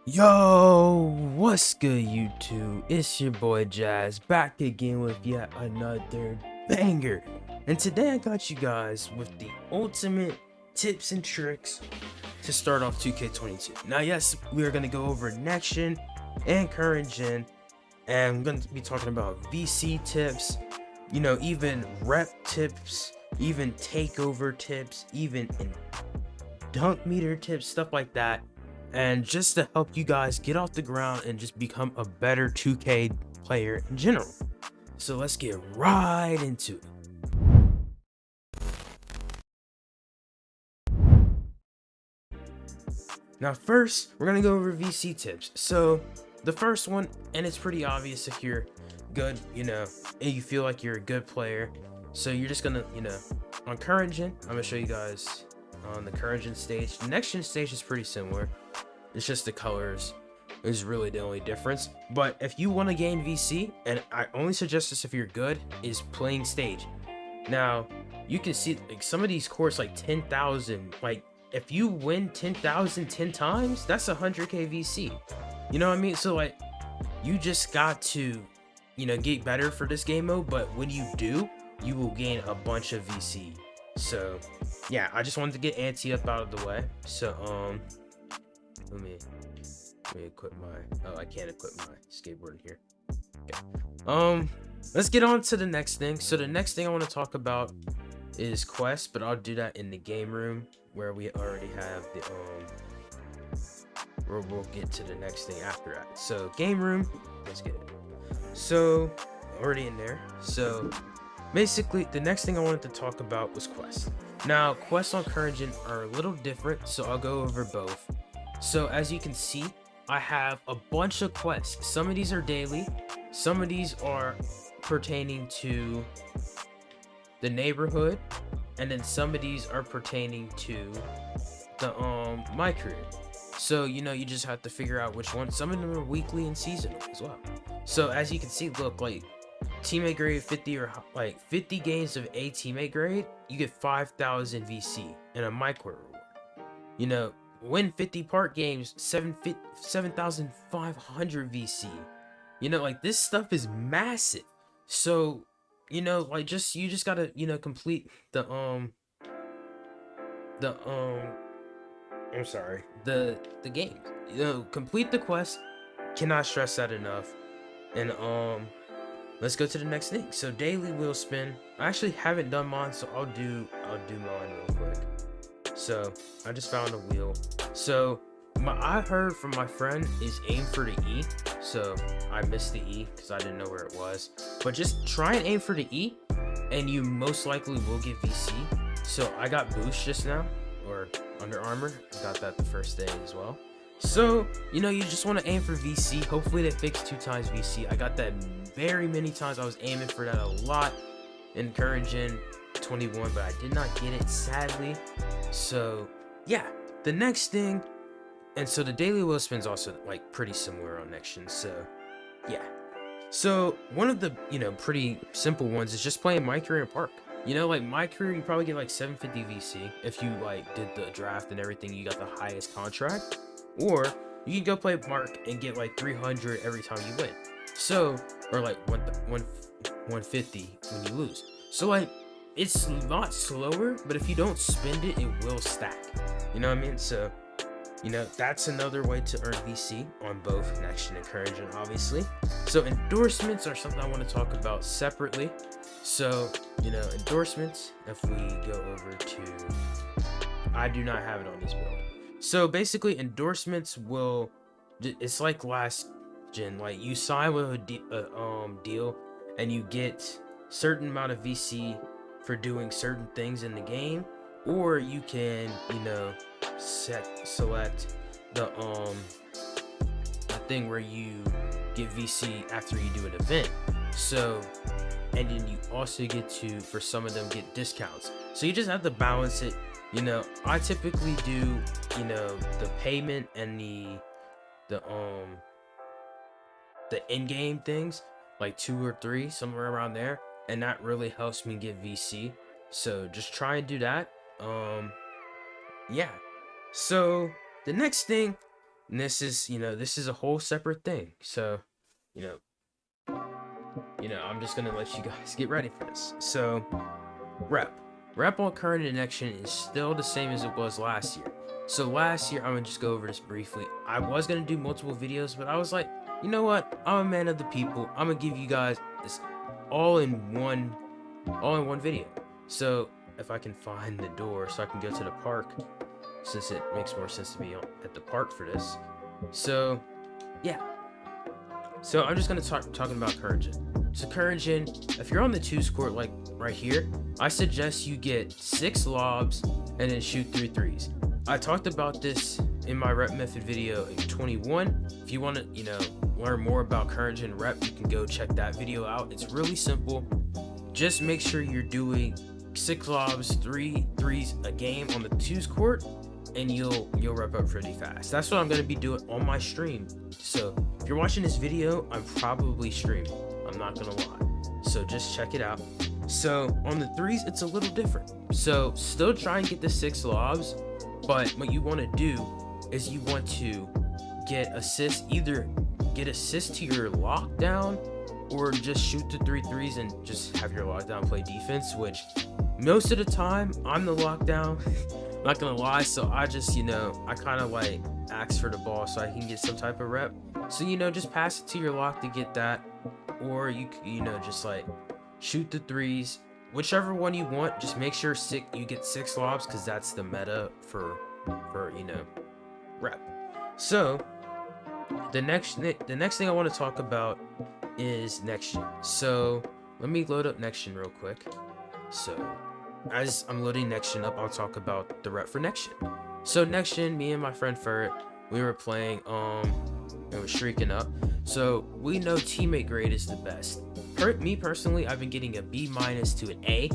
Yo, what's good YouTube? It's your boy Jazz back again with yet another banger. And today I got you guys with the ultimate tips and tricks to start off 2K22. Now yes, we are going to go over next gen and current gen, and I'm going to be talking about VC tips, even rep tips, even takeover tips, even dunk meter tips, stuff like that. And just to help you guys get off the ground and just become a better 2K player in general. So let's get right into it. Now first, we're gonna go over VC tips. So the first one, and it's pretty obvious if you're good, and you feel like you're a good player. So you're just gonna, on current gen, I'm gonna show you guys on the current gen stage. The next gen stage is pretty similar. It's just the colors is really the only difference. But if you want to gain VC, and I only suggest this if you're good, is playing stage. Now you can see like some of these courts like 10,000. Like if you win 10,000 10 times, that's 100k VC. You know what I mean? So like you just got to get better for this game mode. But when you do, you will gain a bunch of VC. So yeah, I just wanted to get ante up out of the way. So let me equip my, I can't equip my skateboard here. Okay. Let's get on to the next thing. So the next thing I want to talk about is quests, but I'll do that in the game room where we already have the where we'll get to the next thing after that. So game room, let's get it. So already in there. So basically the next thing I wanted to talk about was quests. Now quests on current gen are a little different, so I'll go over both. So as you can see, I have a bunch of quests. Some of these are daily, some of these are pertaining to the neighborhood, and then some of these are pertaining to the my career. So you just have to figure out which one. Some of them are weekly and seasonal as well. So as you can see, look, like teammate grade 50 or like 50 games of a teammate grade, you get 5,000 VC and a micro reward. Win 50 part games, 7,500 VC. Like this stuff is massive. So like you just gotta complete the I'm sorry, the games. Complete the quest. Cannot stress that enough. And let's go to the next thing. So daily wheel spin. I actually haven't done mine, so I'll do mine real quick. So I just found a wheel. So I heard from my friend is aim for the E. So I missed the E because I didn't know where it was. But just try and aim for the E, and you most likely will get VC. So I got boost just now, or Under Armor. I got that the first day as well. So you just want to aim for VC. Hopefully they fix 2 times VC. I got that very many times. I was aiming for that a lot in current gen 21, but I did not get it, sadly. So yeah, the next thing, and so the daily wheel spin's also like pretty similar on next gen. So yeah, so one of the pretty simple ones is just playing my career in park. Like my career, you probably get like 750 VC if you like did the draft and everything. You got the highest contract, or you can go play park and get like 300 every time you win. So or like 150 when you lose. So like it's a lot slower, but if you don't spend it, it will stack. You know what I mean? So that's another way to earn VC on both next gen and current gen, obviously. So endorsements are something I want to talk about separately. So endorsements, if we go over to, I do not have it on this build. So basically endorsements will, it's like last gen, like you sign with a deal and you get certain amount of VC for doing certain things in the game, or you can select the thing where you get VC after you do an event. So and then you also get to, for some of them, get discounts. So you just have to balance it. I typically do the payment and the in-game things, like 2 or 3, somewhere around there, and that really helps me get VC. So just try and do that. Yeah, so the next thing And this is, this is a whole separate thing. So, you know, I'm just gonna let you guys get ready for this. So, rep on current connection is still the same as it was last year. So last year, I'm gonna just go over this briefly. I was gonna do multiple videos, but I was like, you know what? I'm a man of the people. I'm gonna give you guys this all in one video. So if I can find the door so I can go to the park, since it makes more sense to be at the park for this. So yeah. So I'm just gonna talking about current gen. So current gen, if you're on the 2's court, like right here, I suggest you get 6 lobs and then shoot 3 threes. I talked about this in my rep method video in 21. If you want to, learn more about current gen rep, you can go check that video out. It's really simple. Just make sure you're doing 6 lobs, 3 threes a game on the 2's court, and you'll rep up pretty fast. That's what I'm going to be doing on my stream. So if you're watching this video, I'm probably streaming. I'm not going to lie. So just check it out. So on the 3s, it's a little different. So still try and get the 6 lobs, but what you want to do is you want to get assists, either get assists to your lockdown or just shoot the 3 threes and just have your lockdown play defense, which most of the time I'm the lockdown. Not gonna lie, so I just, I kind of like ask for the ball so I can get some type of rep. So, just pass it to your lock to get that, or you just like shoot the 3s, whichever one you want. Just make sure you get 6 lobs, because that's the meta for rep. So the next thing I want to talk about is next gen. So let me load up next gen real quick. So as I'm loading next gen up, I'll talk about the rep for next gen. So next gen, me and my friend Ferret, we were playing and was streaking up. So we know teammate grade is the best. Me personally, I've been getting a B- to an A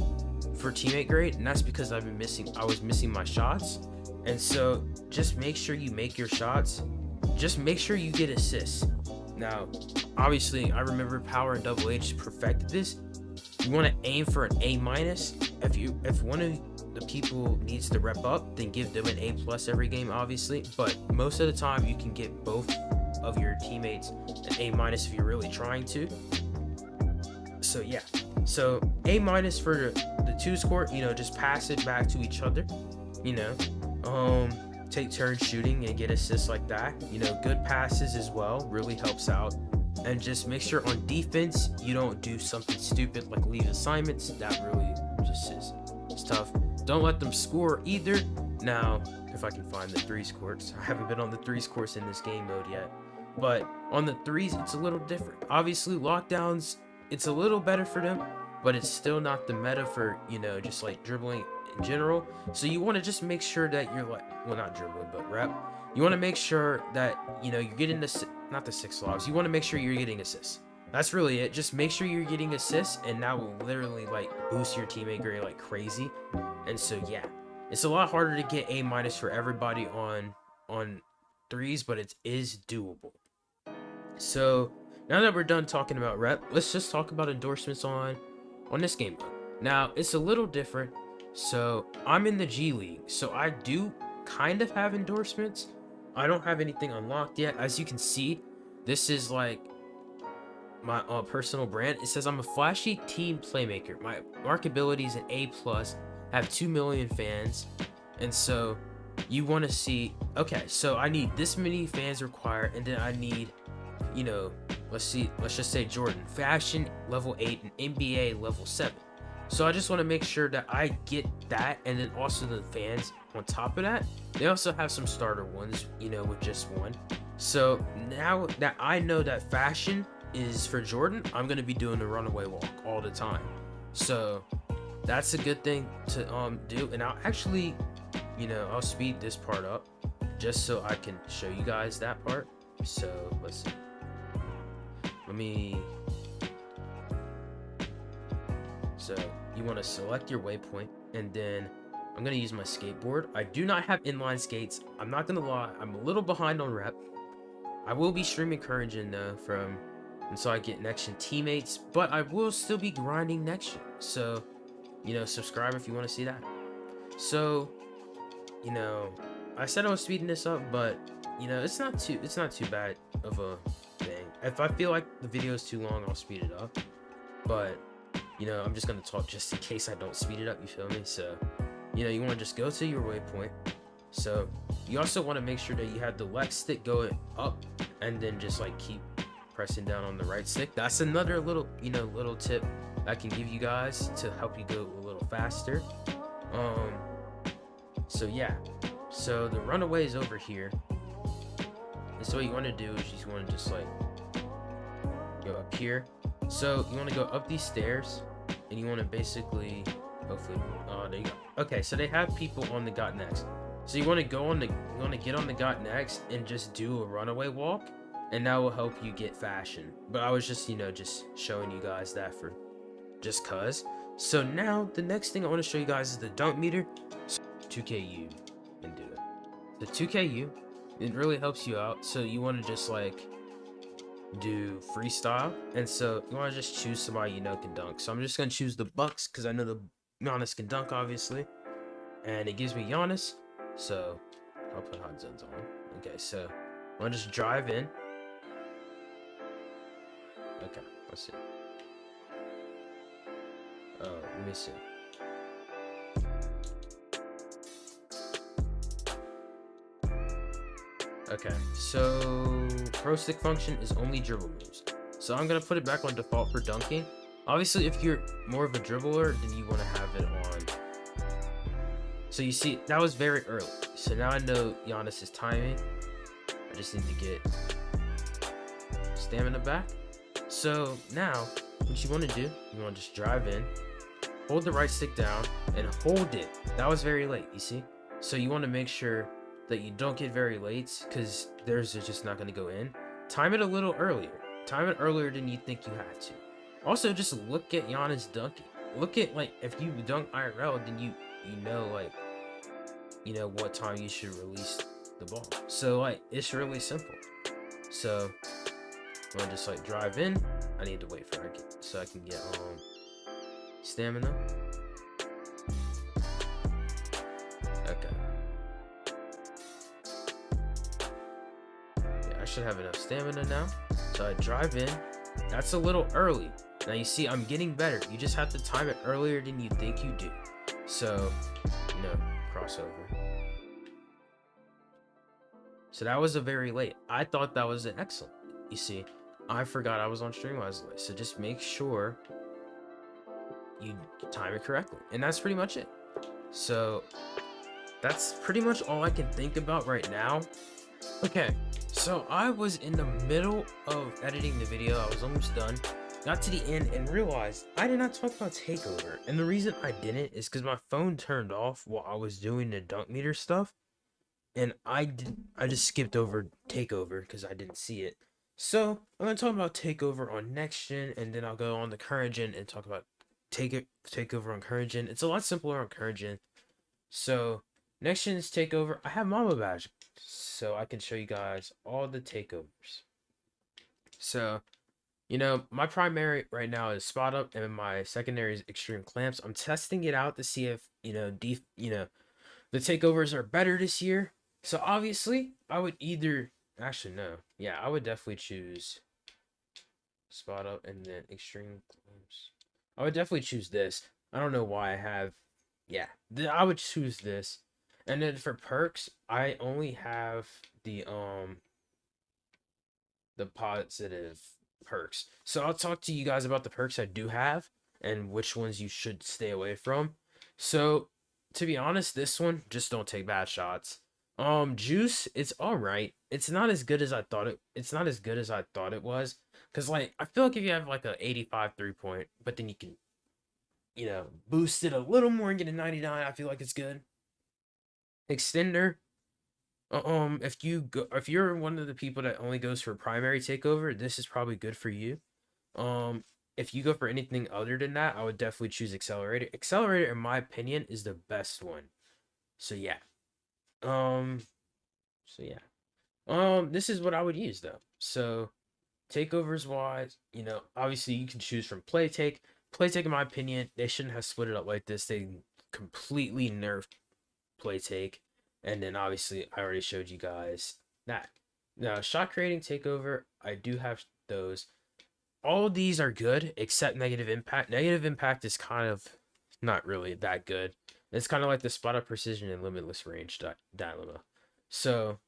for teammate grade, and that's because I was missing my shots. And so just make sure you make your shots. Just make sure you get assists. Now, obviously, I remember Power and DoubleH perfected this. You want to aim for an A-. If one of the people needs to rep up, then give them an A+ every game, obviously. But most of the time, you can get both of your teammates an A- if you're really trying to. So yeah, so A- for the 2's court, just pass it back to each other, take turns shooting and get assists like that. Good passes as well really helps out. And just make sure on defense you don't do something stupid like leave assignments. That really just is tough. Don't let them score either. Now, if I can find the 3's courts, I haven't been on the 3's courts in this game mode yet, but on the 3s it's a little different. Obviously lockdowns, it's a little better for them, but it's still not the meta for, just like dribbling in general. So you want to just make sure that you're like, well, not dribbling, but rep. You want to make sure that, you're getting not the 6 lobs. You want to make sure you're getting assists. That's really it. Just make sure you're getting assists, and that will literally like boost your teammate grade like crazy. And so, yeah, it's a lot harder to get A- for everybody on 3s, but it is doable. So now that we're done talking about rep, let's just talk about endorsements on this game mode. Now, it's a little different. So I'm in the G League, so I do kind of have endorsements. I don't have anything unlocked yet. As you can see, this is like my personal brand. It says I'm a flashy team playmaker. My markability is an A+, have 2 million fans. And so you want to see, okay, so I need this many fans required, and then I need, let's just say Jordan, fashion level 8 and NBA level 7. So I just want to make sure that I get that, and then also the fans on top of that. They also have some starter ones, with just one. So now that I know that fashion is for Jordan, I'm going to be doing the runaway walk all the time. So that's a good thing to do. And I'll actually, I'll speed this part up just so I can show you guys that part. So let's see. So you want to select your waypoint, and then I'm going to use my skateboard. I do not have inline skates. I'm not going to lie, I'm a little behind on rep. I will be streaming current gen though until I get next gen teammates, but I will still be grinding next gen. So, subscribe if you want to see that. So, I said I was speeding this up, but you know, it's not too bad of a thing. If I feel like the video is too long, I'll speed it up. But you know, I'm just gonna talk just in case I don't speed it up. You feel me? So, you know, you want to just go to your waypoint. So you also want to make sure that you have the left stick going up, and then just like keep pressing down on the right stick. That's another little, you know, little tip I can give you guys to help you go a little faster. So yeah, so the Runaways over here. And so what you want to do is you just want to just like go up here. So you want to go up these stairs, and you want to basically, hopefully, oh, there you go. Okay, so they have people on the got next. So you want to go on the, you want to get on the got next and just do a runaway walk, and that will help you get fashion. But I was just, you know, just showing you guys that for just cuz. So now the next thing I want to show you guys is the dunk meter. So 2KU and do it. The 2KU, it really helps you out. So you want to just like do freestyle, and so you want to just choose somebody you know can dunk. So I'm just gonna choose the Bucks because I know the Giannis can dunk, obviously, and it gives me Giannis. So I'll put hot zones on. Okay, so I want to just drive in. Okay, let's see. Let me see. Okay, so pro stick function is only dribble moves. So I'm gonna put it back on default for dunking. Obviously, if you're more of a dribbler, then you want to have it on. So you see, that was very early. So now I know Giannis's timing. I just need to get stamina back. So now, what you want to do, you want to just drive in, hold the right stick down, and hold it. That was very late, you see? So you want to make sure that you don't get very late, because theirs is just not going to go in. Time it a little earlier. Time it earlier than you think you have to. Also, just look at Giannis dunking. Look at, like, if you dunk IRL, then you know, like, you know what time you should release the ball. So, like, it's really simple. So I'm gonna just like drive in. I need to wait for it so I can get stamina. Okay. Yeah, I should have enough stamina now. So I drive in. That's a little early. Now you see I'm getting better. You just have to time it earlier than you think you do. So, you know, crossover. So that was a very late. I thought that was an excellent. You see, I forgot I was on Streamwise late. So just make sure you time it correctly. And that's pretty much it. So that's pretty much all I can think about right now. Okay, so I was in the middle of editing the video. I was almost done. Got to the end and realized I did not talk about Takeover. And the reason I didn't is because my phone turned off while I was doing the dunk meter stuff. And I just skipped over Takeover because I didn't see it. So I'm going to talk about Takeover on next gen, and then I'll go on the current gen and talk about Takeover on current gen. It's a lot simpler on current gen. So next gen is Takeover. I have Mama Badge, so I can show you guys all the Takeovers. So, you know, my primary right now is Spot Up, and my secondary is Extreme Clamps. I'm testing it out to see if, you know, the Takeovers are better this year. So obviously, I would either... Actually, no. Yeah, I would definitely choose Spot Up and then Extreme Clamps. I would definitely choose this. I don't know why I have... Yeah, I would choose this. And then for perks, I only have the positive perks. So I'll talk to you guys about the perks I do have and which ones you should stay away from. So, to be honest, this one, just don't take bad shots. Juice, it's alright. It's not as good as I thought it was. Cause like I feel like if you have like a 85 3-point, but then you can, you know, boost it a little more and get a 99, I feel like it's good. Extender. If you're one of the people that only goes for primary Takeover, this is probably good for you. If you go for anything other than that, I would definitely choose Accelerator. Accelerator, in my opinion, is the best one. So yeah. This is what I would use though. So Takeovers wise, you know, obviously you can choose from Play Take. Play Take, in my opinion, they shouldn't have split it up like this. They completely nerfed Play Take. And then obviously I already showed you guys that. Now, shot creating takeover, I do have those. All of these are good except negative impact. Negative impact is kind of not really that good. It's kind of like the spot of precision and limitless range dilemma. So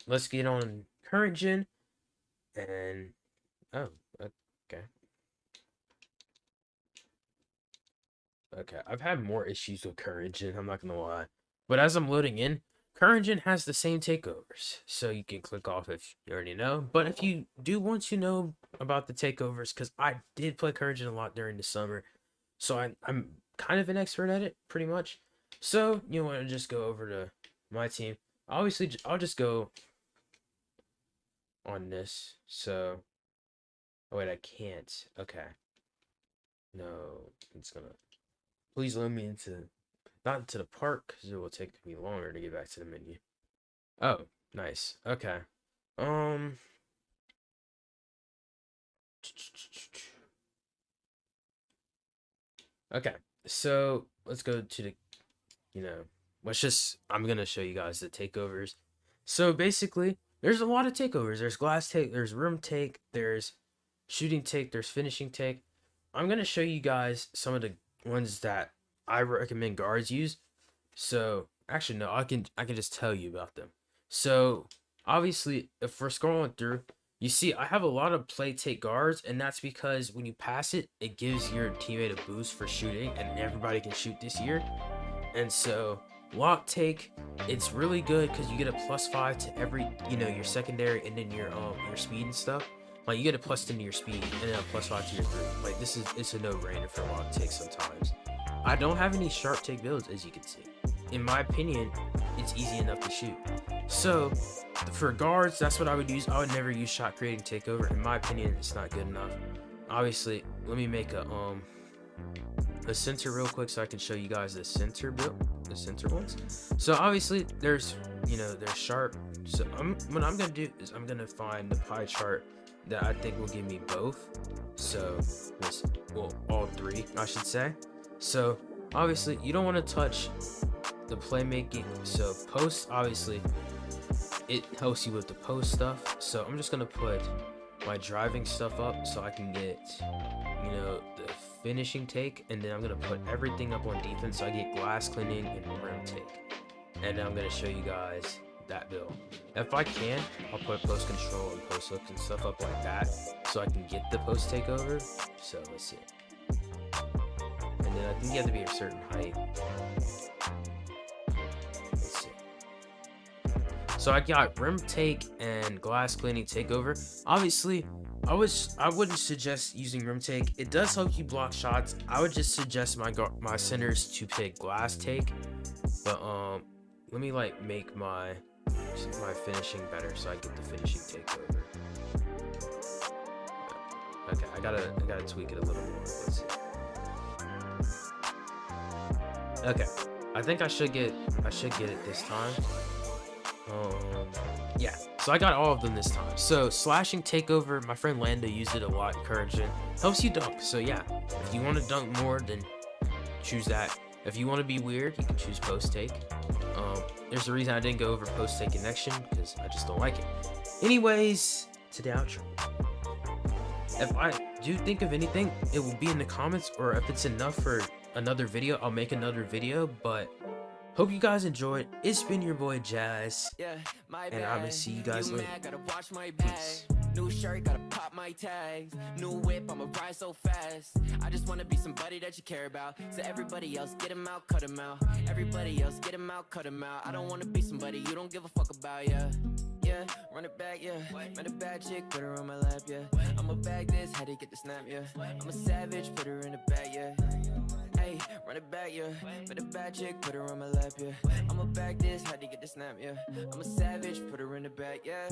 let's get on current gen. And oh, okay. Okay, I've had more issues with current gen, I'm not gonna lie. But as I'm loading in, current gen has the same takeovers, so you can click off if you already know. But if you do want to know about the takeovers, because I did play current gen a lot during the summer, so I'm kind of an expert at it, pretty much. So you want to just go over to my team. Obviously, I'll just go on this. So, oh wait, I can't. Okay. No, it's gonna. Please load me into, not into the park, because it will take me longer to get back to the menu. Oh, nice. Okay. Okay, so let's go to the, I'm gonna show you guys the takeovers. So basically, there's a lot of takeovers. There's glass take, there's room take, there's shooting take, there's finishing take. I'm gonna show you guys some of the ones that I recommend guards use. So actually no, I can just tell you about them. So obviously, if we're scrolling through, you see I have a lot of play take guards, and that's because when you pass it, it gives your teammate a boost for shooting, and everybody can shoot this year. And so lock take, it's really good because you get a +5 to every, your secondary, and then your speed and stuff. Like you get a +10 to your speed and then a +5 to your 3. Like it's a no-brainer for lock take sometimes. I don't have any sharp take builds, as you can see. In my opinion, it's easy enough to shoot. So for guards, that's what I would use. I would never use shot creating takeover. In my opinion, it's not good enough. Obviously, let me make a center real quick so I can show you guys the center build, the center ones. So obviously there's there's sharp. So what I'm gonna do is I'm gonna find the pie chart that I think will give me both. So this, well, all three, I should say. So obviously you don't want to touch the playmaking. So post, obviously it helps you with the post stuff. So I'm just gonna put my driving stuff up so I can get the finishing take, and then I'm gonna put everything up on defense so I get glass cleaning and rim take. And then I'm gonna show you guys that build. If I can, I'll put post control and post hooks and stuff up like that so I can get the post takeover. So let's see. And then I think you have to be a certain height. Let's see. So I got rim take and glass cleaning takeover. Obviously, I wouldn't suggest using rim take. It does help you block shots. I would just suggest my centers to pick glass take. But let me make my finishing better so I get the finishing takeover. Okay, I gotta tweak it a little more. Let's see. Okay, I think I should get it this time. Yeah, so I got all of them this time. So slashing takeover, my friend Lando used it a lot in current gen. Helps you dunk. So yeah, if you want to dunk more, then choose that. If you want to be weird, you can choose post take. There's a reason I didn't go over post take connection, because I just don't like it. Anyways, to the outro. If I do think of anything, it will be in the comments, or if it's enough for another video, I'll make another video. But hope you guys enjoyed. It's been your boy Jazz, and I'm gonna see you guys later. Peace. New shirt, gotta pop my tags. New whip, I'ma ride so fast. I just wanna be somebody that you care about. So everybody else, get him out, cut him out. Everybody else, get him out, cut him out. I don't wanna be somebody you don't give a fuck about, yeah. Yeah, run it back, yeah. Met a bad chick, put her on my lap, yeah. I'ma bag this, had to get the snap, yeah. I'm a savage, put her in the bag, yeah. Hey, run it back, yeah. Met a bad chick, put her on my lap, yeah. I'ma bag this, had to get the snap, yeah. I'm a savage, put her in the bag, yeah.